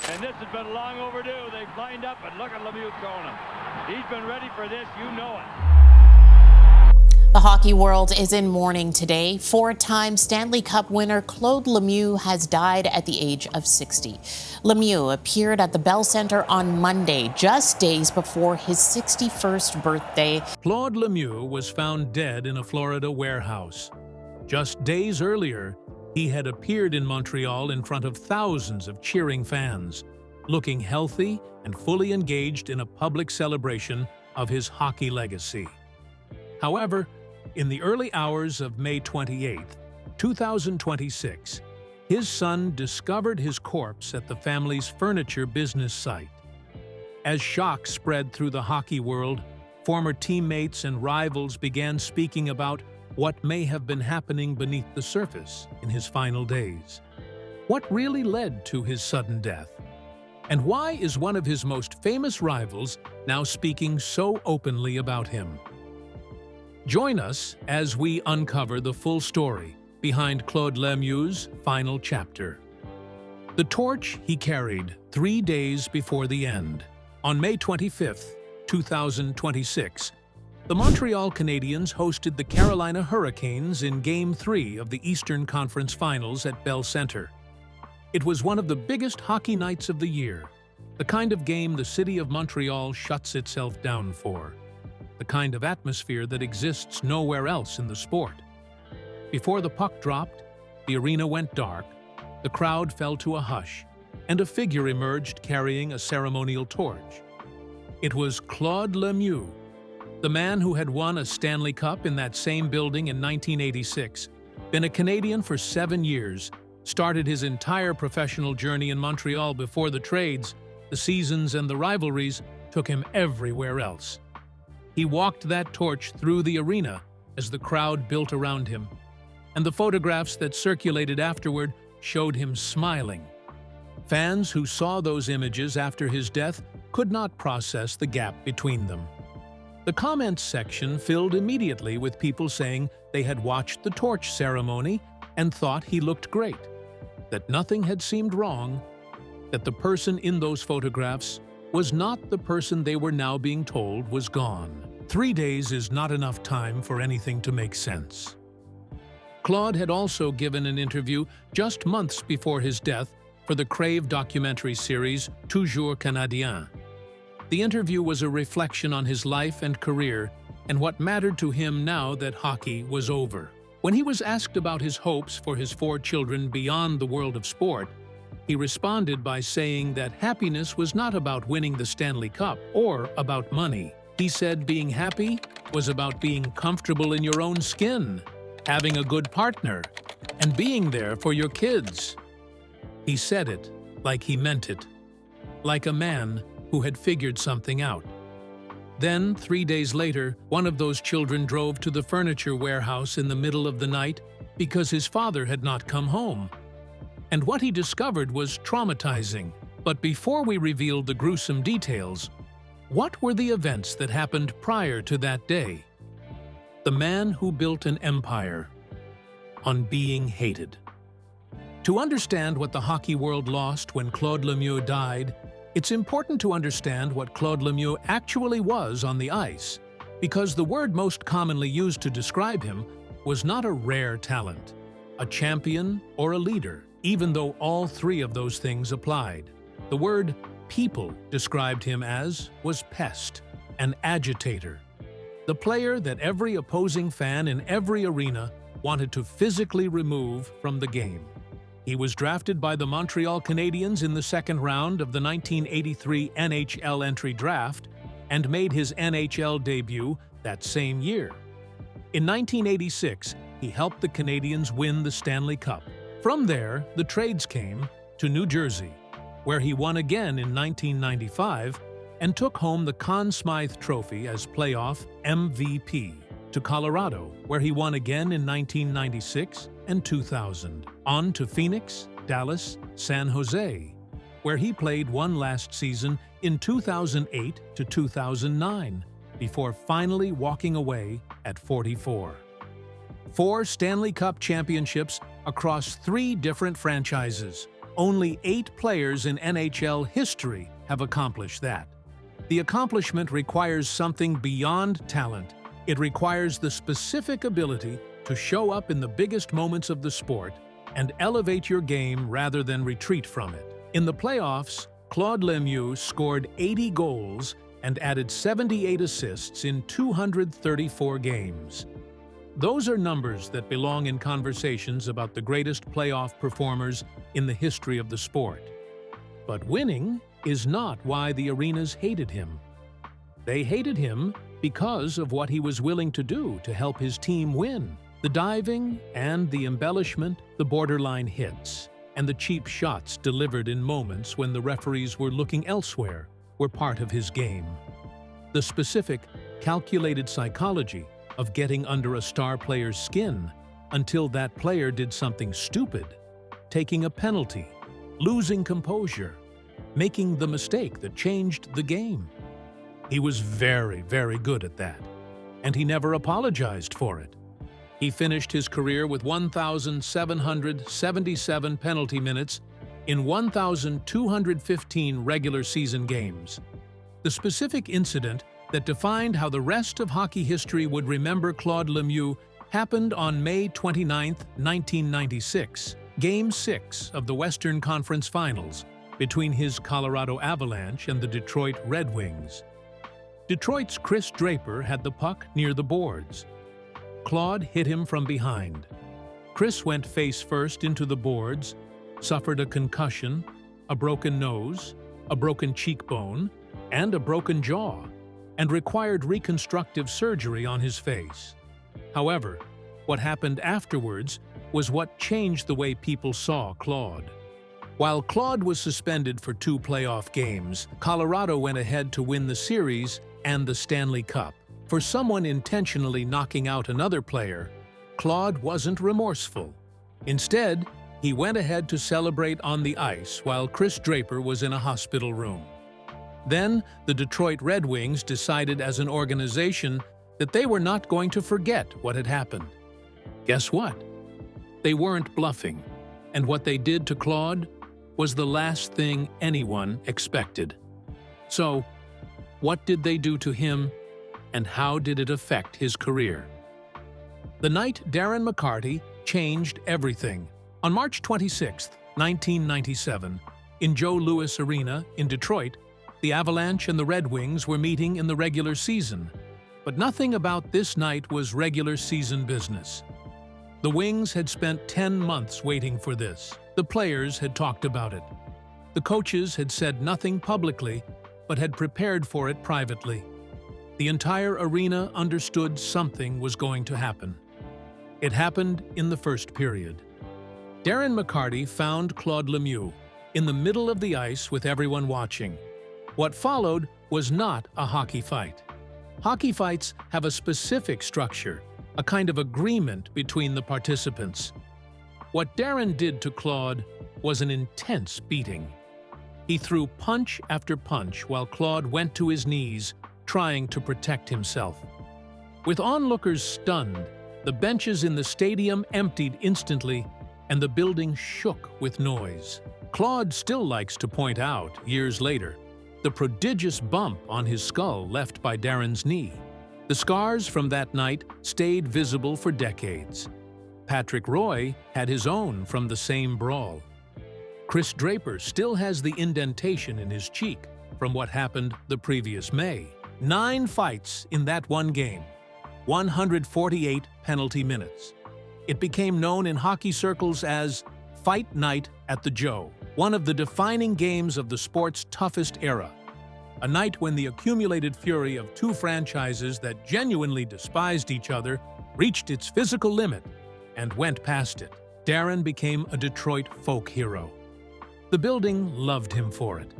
And this has been long overdue. They've lined up, and look at Lemieux throwing him. He's been ready for this, you know it. The hockey world is in mourning today. Four-time Stanley Cup winner Claude Lemieux has died at the age of 60. Lemieux appeared at the Bell Centre on Monday, just days before his 61st birthday. Claude Lemieux was found dead in a Florida warehouse. Just days earlier, he had appeared in Montreal in front of thousands of cheering fans, looking healthy and fully engaged in a public celebration of his hockey legacy. However, in the early hours of May 28, 2026, his son discovered his corpse at the family's furniture business site. As shock spread through the hockey world, former teammates and rivals began speaking about what may have been happening beneath the surface in his final days. What really led to his sudden death? And why is one of his most famous rivals now speaking so openly about him? Join us as we uncover the full story behind Claude Lemieux's final chapter. The torch he carried 3 days before the end. On May 25, 2026, the Montreal Canadiens hosted the Carolina Hurricanes in Game 3 of the Eastern Conference Finals at Bell Centre. It was one of the biggest hockey nights of the year, the kind of game the city of Montreal shuts itself down for, the kind of atmosphere that exists nowhere else in the sport. Before the puck dropped, the arena went dark, the crowd fell to a hush, and a figure emerged carrying a ceremonial torch. It was Claude Lemieux, the man who had won a Stanley Cup in that same building in 1986, been a Canadian for 7 years, started his entire professional journey in Montreal before the trades, the seasons, and the rivalries took him everywhere else. He walked that torch through the arena as the crowd built around him, and the photographs that circulated afterward showed him smiling. Fans who saw those images after his death could not process the gap between them. The comments section filled immediately with people saying they had watched the torch ceremony and thought he looked great, that nothing had seemed wrong, that the person in those photographs was not the person they were now being told was gone. 3 days is not enough time for anything to make sense. Claude had also given an interview just months before his death for the Crave documentary series Toujours Canadien. The interview was a reflection on his life and career and what mattered to him now that hockey was over. When he was asked about his hopes for his 4 children beyond the world of sport, he responded by saying that happiness was not about winning the Stanley Cup or about money. He said being happy was about being comfortable in your own skin, having a good partner, and being there for your kids. He said it like he meant it, like a man who had figured something out. Then, 3 days later, one of those children drove to the furniture warehouse in the middle of the night because his father had not come home. And what he discovered was traumatizing. But before we revealed the gruesome details, what were the events that happened prior to that day? The man who built an empire on being hated. To understand what the hockey world lost when Claude Lemieux died, it's important to understand what Claude Lemieux actually was on the ice, because the word most commonly used to describe him was not a rare talent, a champion, or a leader, even though all 3 of those things applied. The word people described him as was pest, an agitator, the player that every opposing fan in every arena wanted to physically remove from the game. He was drafted by the Montreal Canadiens in the 2nd round of the 1983 NHL entry draft and made his NHL debut that same year. In 1986, he helped the Canadiens win the Stanley Cup. From there, the trades came to New Jersey, where he won again in 1995 and took home the Conn Smythe Trophy as playoff MVP, to Colorado, where he won again in 1996 and 2000, on to Phoenix, Dallas, San Jose, where he played one last season in 2008 to 2009, before finally walking away at 44. 4 Stanley Cup championships across 3 different franchises, Only 8 players in NHL history have accomplished that. The accomplishment requires something beyond talent. It requires the specific ability to show up in the biggest moments of the sport and elevate your game rather than retreat from it. In the playoffs, Claude Lemieux scored 80 goals and added 78 assists in 234 games. Those are numbers that belong in conversations about the greatest playoff performers in the history of the sport. But winning is not why the arenas hated him. They hated him because of what he was willing to do to help his team win. The diving and the embellishment, the borderline hits, and the cheap shots delivered in moments when the referees were looking elsewhere were part of his game. The specific, calculated psychology of getting under a star player's skin until that player did something stupid, taking a penalty, losing composure, making the mistake that changed the game. He was very, very good at that, and he never apologized for it. He finished his career with 1,777 penalty minutes in 1,215 regular season games. The specific incident that defined how the rest of hockey history would remember Claude Lemieux happened on May 29, 1996, Game 6 of the Western Conference Finals between his Colorado Avalanche and the Detroit Red Wings. Detroit's Chris Draper had the puck near the boards. Claude hit him from behind. Chris went face first into the boards, suffered a concussion, a broken nose, a broken cheekbone, and a broken jaw, and required reconstructive surgery on his face. However, what happened afterwards was what changed the way people saw Claude. While Claude was suspended for 2 playoff games, Colorado went ahead to win the series and the Stanley Cup. For someone intentionally knocking out another player, Claude wasn't remorseful. Instead, he went ahead to celebrate on the ice while Chris Draper was in a hospital room. Then, the Detroit Red Wings decided as an organization that they were not going to forget what had happened. Guess what? They weren't bluffing, and what they did to Claude was the last thing anyone expected. So, what did they do to him, and how did it affect his career? The night Darren McCarty changed everything. On March 26, 1997, in Joe Louis Arena in Detroit, the Avalanche and the Red Wings were meeting in the regular season. But nothing about this night was regular season business. The Wings had spent 10 months waiting for this. The players had talked about it. The coaches had said nothing publicly, but had prepared for it privately. The entire arena understood something was going to happen. It happened in the first period. Darren McCarty found Claude Lemieux in the middle of the ice with everyone watching. What followed was not a hockey fight. Hockey fights have a specific structure, a kind of agreement between the participants. What Darren did to Claude was an intense beating. He threw punch after punch while Claude went to his knees, trying to protect himself. With onlookers stunned, the benches in the stadium emptied instantly, and the building shook with noise. Claude still likes to point out, years later, the prodigious bump on his skull left by Darren's knee. The scars from that night stayed visible for decades. Patrick Roy had his own from the same brawl. Chris Draper still has the indentation in his cheek from what happened the previous May. 9 fights in that one game, 148 penalty minutes. It became known in hockey circles as Fight Night at the Joe, one of the defining games of the sport's toughest era. A night when the accumulated fury of 2 franchises that genuinely despised each other reached its physical limit and went past it. Darren became a Detroit folk hero. The building loved him for it.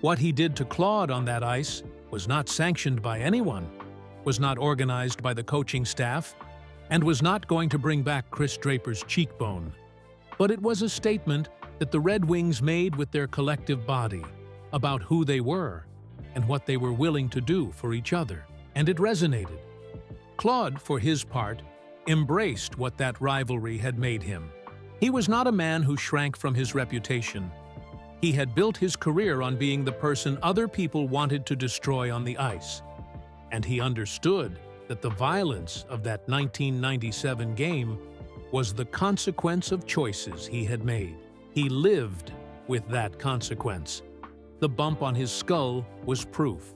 What he did to Claude on that ice was not sanctioned by anyone, was not organized by the coaching staff, and was not going to bring back Chris Draper's cheekbone. But it was a statement that the Red Wings made with their collective body about who they were and what they were willing to do for each other, and it resonated. Claude, for his part, embraced what that rivalry had made him. He was not a man who shrank from his reputation. He had built his career on being the person other people wanted to destroy on the ice. And he understood that the violence of that 1997 game was the consequence of choices he had made. He lived with that consequence. The bump on his skull was proof.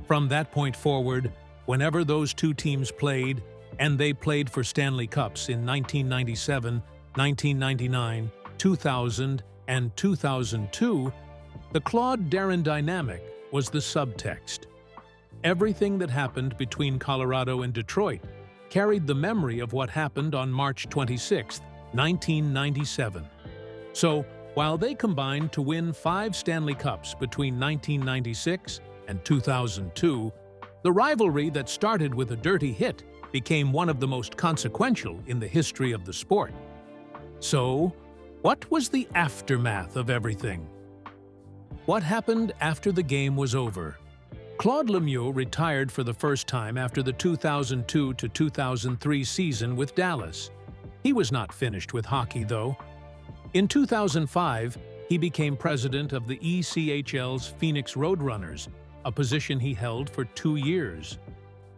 From that point forward, whenever those two teams played, and they played for Stanley Cups in 1997, 1999, 2000, and 2002, the Claude-Darren dynamic was the subtext. Everything that happened between Colorado and Detroit carried the memory of what happened on March 26, 1997. So, while they combined to win 5 Stanley Cups between 1996 and 2002, the rivalry that started with a dirty hit became one of the most consequential in the history of the sport. So, what was the aftermath of everything? What happened after the game was over? Claude Lemieux retired for the first time after the 2002 to 2003 season with Dallas. He was not finished with hockey, though. In 2005, he became president of the ECHL's Phoenix Roadrunners, a position he held for 2 years.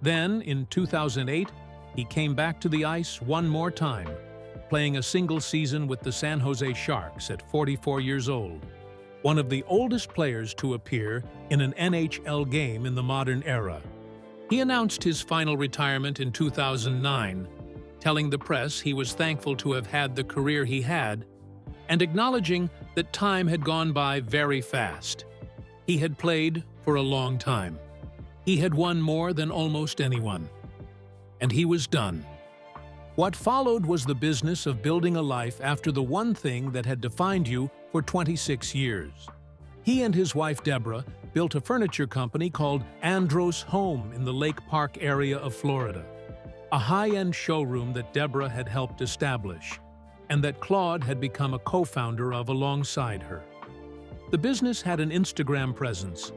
Then, in 2008, he came back to the ice one more time, playing a single season with the San Jose Sharks at 44 years old, one of the oldest players to appear in an NHL game in the modern era. He announced his final retirement in 2009, telling the press he was thankful to have had the career he had, and acknowledging that time had gone by very fast. He had played for a long time. He had won more than almost anyone. And he was done. What followed was the business of building a life after the one thing that had defined you for 26 years. He and his wife Deborah built a furniture company called Andros Home in the Lake Park area of Florida, a high-end showroom that Deborah had helped establish, and that Claude had become a co-founder of alongside her. The business had an Instagram presence,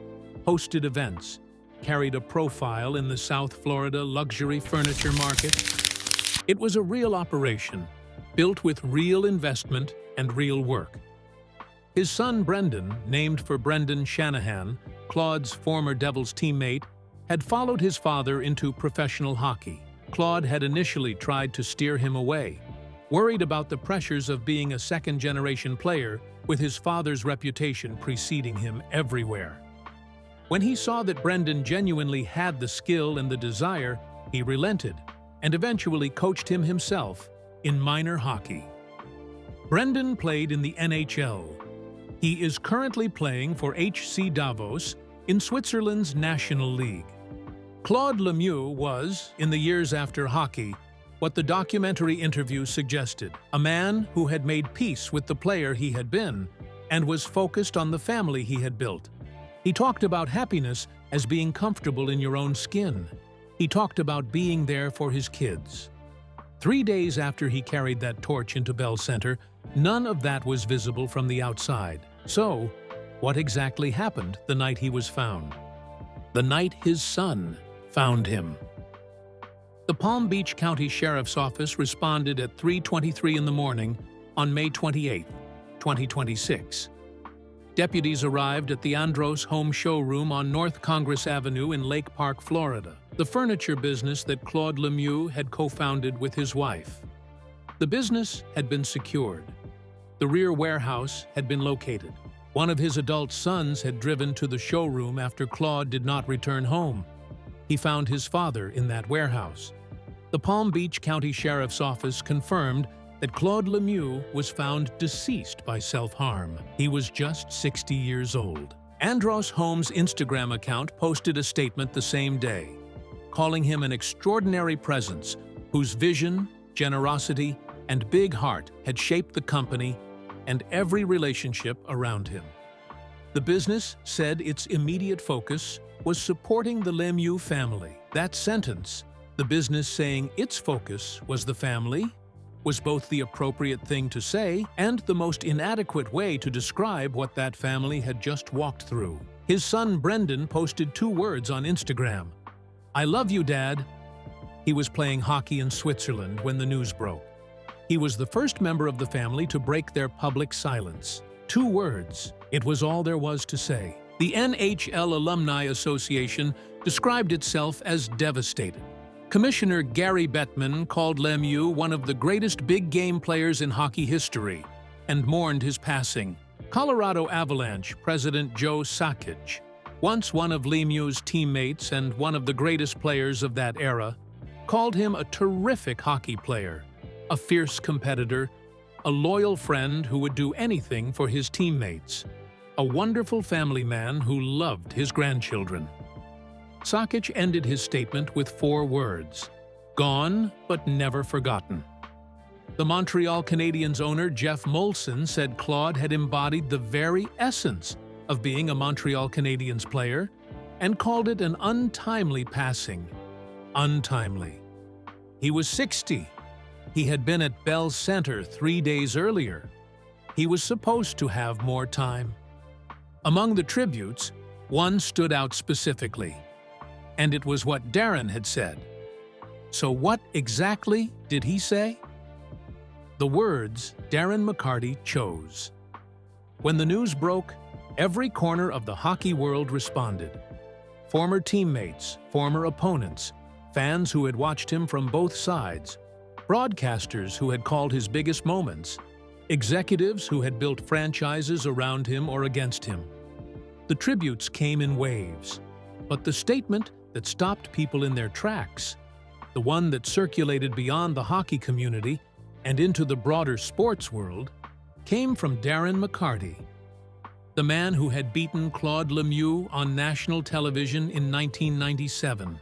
hosted events, carried a profile in the South Florida luxury furniture market. It was a real operation, built with real investment and real work. His son Brendan, named for Brendan Shanahan, Claude's former Devils teammate, had followed his father into professional hockey. Claude had initially tried to steer him away, worried about the pressures of being a second-generation player with his father's reputation preceding him everywhere. When he saw that Brendan genuinely had the skill and the desire, he relented and eventually coached him himself in minor hockey. Brendan played in the NHL. He is currently playing for HC Davos in Switzerland's National League. Claude Lemieux was, in the years after hockey, what the documentary interview suggested, a man who had made peace with the player he had been and was focused on the family he had built. He talked about happiness as being comfortable in your own skin. He talked about being there for his kids. 3 days after he carried that torch into Bell Center, none of that was visible from the outside. So, what exactly happened the night he was found? The night his son found him. The Palm Beach County Sheriff's Office responded at 3:23 in the morning on May 28, 2026. Deputies arrived at the Andros Home Showroom on North Congress Avenue in Lake Park, Florida, the furniture business that Claude Lemieux had co-founded with his wife. The business had been secured. The rear warehouse had been located. One of his adult sons had driven to the showroom after Claude did not return home. He found his father in that warehouse. The Palm Beach County Sheriff's Office confirmed that Claude Lemieux was found deceased by self-harm. He was just 60 years old. Andros Home's Instagram account posted a statement the same day, calling him an extraordinary presence whose vision, generosity, and big heart had shaped the company and every relationship around him. The business said its immediate focus was supporting the Lemieux family. That sentence, the business saying its focus was the family, was both the appropriate thing to say and the most inadequate way to describe what that family had just walked through. His son Brendan posted 2 words on Instagram: "I love you, Dad." He was playing hockey in Switzerland when the news broke. He was the first member of the family to break their public silence. 2 words. It was all there was to say. The NHL Alumni Association described itself as devastated. Commissioner Gary Bettman called Lemieux one of the greatest big-game players in hockey history and mourned his passing. Colorado Avalanche President Joe Sakic, once one of Lemieux's teammates and one of the greatest players of that era, called him a terrific hockey player, a fierce competitor, a loyal friend who would do anything for his teammates, a wonderful family man who loved his grandchildren. Sakic ended his statement with 4 words: "Gone, but never forgotten." The Montreal Canadiens owner Jeff Molson said Claude had embodied the very essence of being a Montreal Canadiens player and called it an untimely passing. Untimely. He was 60. He had been at Bell Center 3 days earlier. He was supposed to have more time. Among the tributes, one stood out specifically, and it was what Darren had said. So what exactly did he say? The words Darren McCarty chose. When the news broke, every corner of the hockey world responded. Former teammates, former opponents, fans who had watched him from both sides, broadcasters who had called his biggest moments, executives who had built franchises around him or against him. The tributes came in waves, but the statement that stopped people in their tracks, the one that circulated beyond the hockey community and into the broader sports world, came from Darren McCarty, the man who had beaten Claude Lemieux on national television in 1997,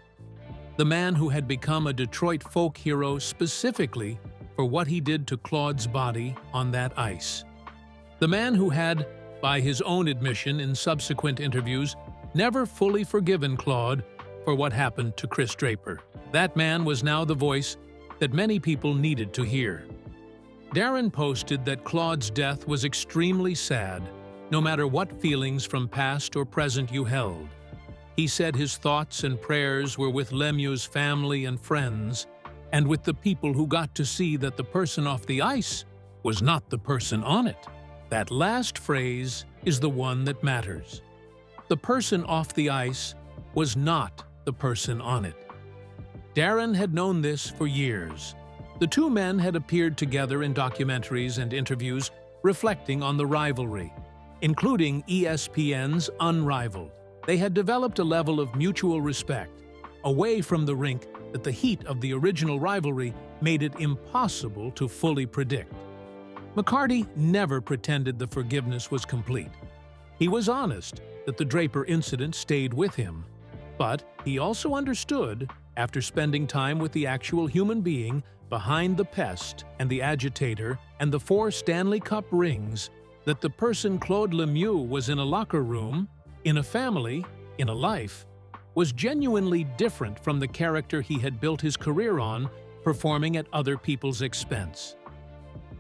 the man who had become a Detroit folk hero specifically for what he did to Claude's body on that ice, the man who had, by his own admission in subsequent interviews, never fully forgiven Claude for what happened to Chris Draper. That man was now the voice that many people needed to hear. Darren posted that Claude's death was extremely sad, no matter what feelings from past or present you held. He said his thoughts and prayers were with Lemieux's family and friends, and with the people who got to see that the person off the ice was not the person on it. That last phrase is the one that matters. The person off the ice was not the person on it. Darren had known this for years. The 2 men had appeared together in documentaries and interviews reflecting on the rivalry, including ESPN's Unrivaled. They had developed a level of mutual respect, away from the rink that the heat of the original rivalry made it impossible to fully predict. McCarty never pretended the forgiveness was complete. He was honest that the Draper incident stayed with him, but he also understood, after spending time with the actual human being behind the pest and the agitator and the 4 Stanley Cup rings, that the person Claude Lemieux was in a locker room, in a family, in a life, was genuinely different from the character he had built his career on, performing at other people's expense.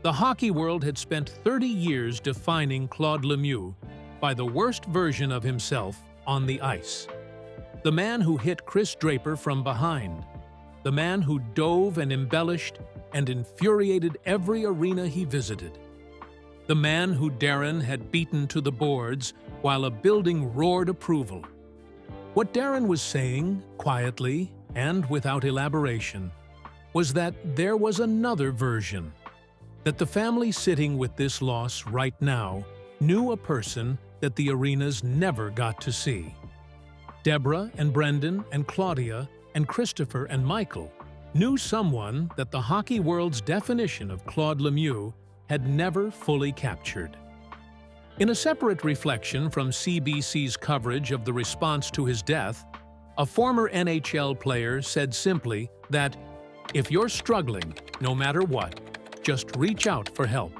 The hockey world had spent 30 years defining Claude Lemieux by the worst version of himself on the ice. The man who hit Chris Draper from behind. The man who dove and embellished and infuriated every arena he visited. The man who Darren had beaten to the boards while a building roared approval. What Darren was saying, quietly and without elaboration, was that there was another version. That the family sitting with this loss right now knew a person that the arenas never got to see. Deborah and Brendan and Claudia and Christopher and Michael knew someone that the hockey world's definition of Claude Lemieux had never fully captured. In a separate reflection from CBC's coverage of the response to his death, a former NHL player said simply that if you're struggling, no matter what, just reach out for help.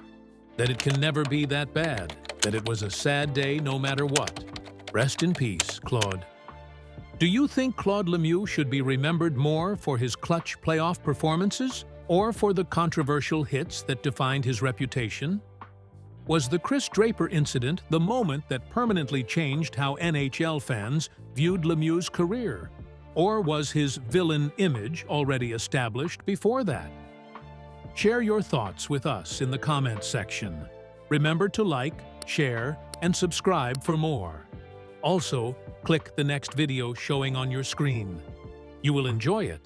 That it can never be that bad. That it was a sad day no matter what. Rest in peace, Claude. Do you think Claude Lemieux should be remembered more for his clutch playoff performances or for the controversial hits that defined his reputation? Was the Chris Draper incident the moment that permanently changed how NHL fans viewed Lemieux's career? Or was his villain image already established before that? Share your thoughts with us in the comments section. Remember to like, share, and subscribe for more. Also, click the next video showing on your screen. You will enjoy it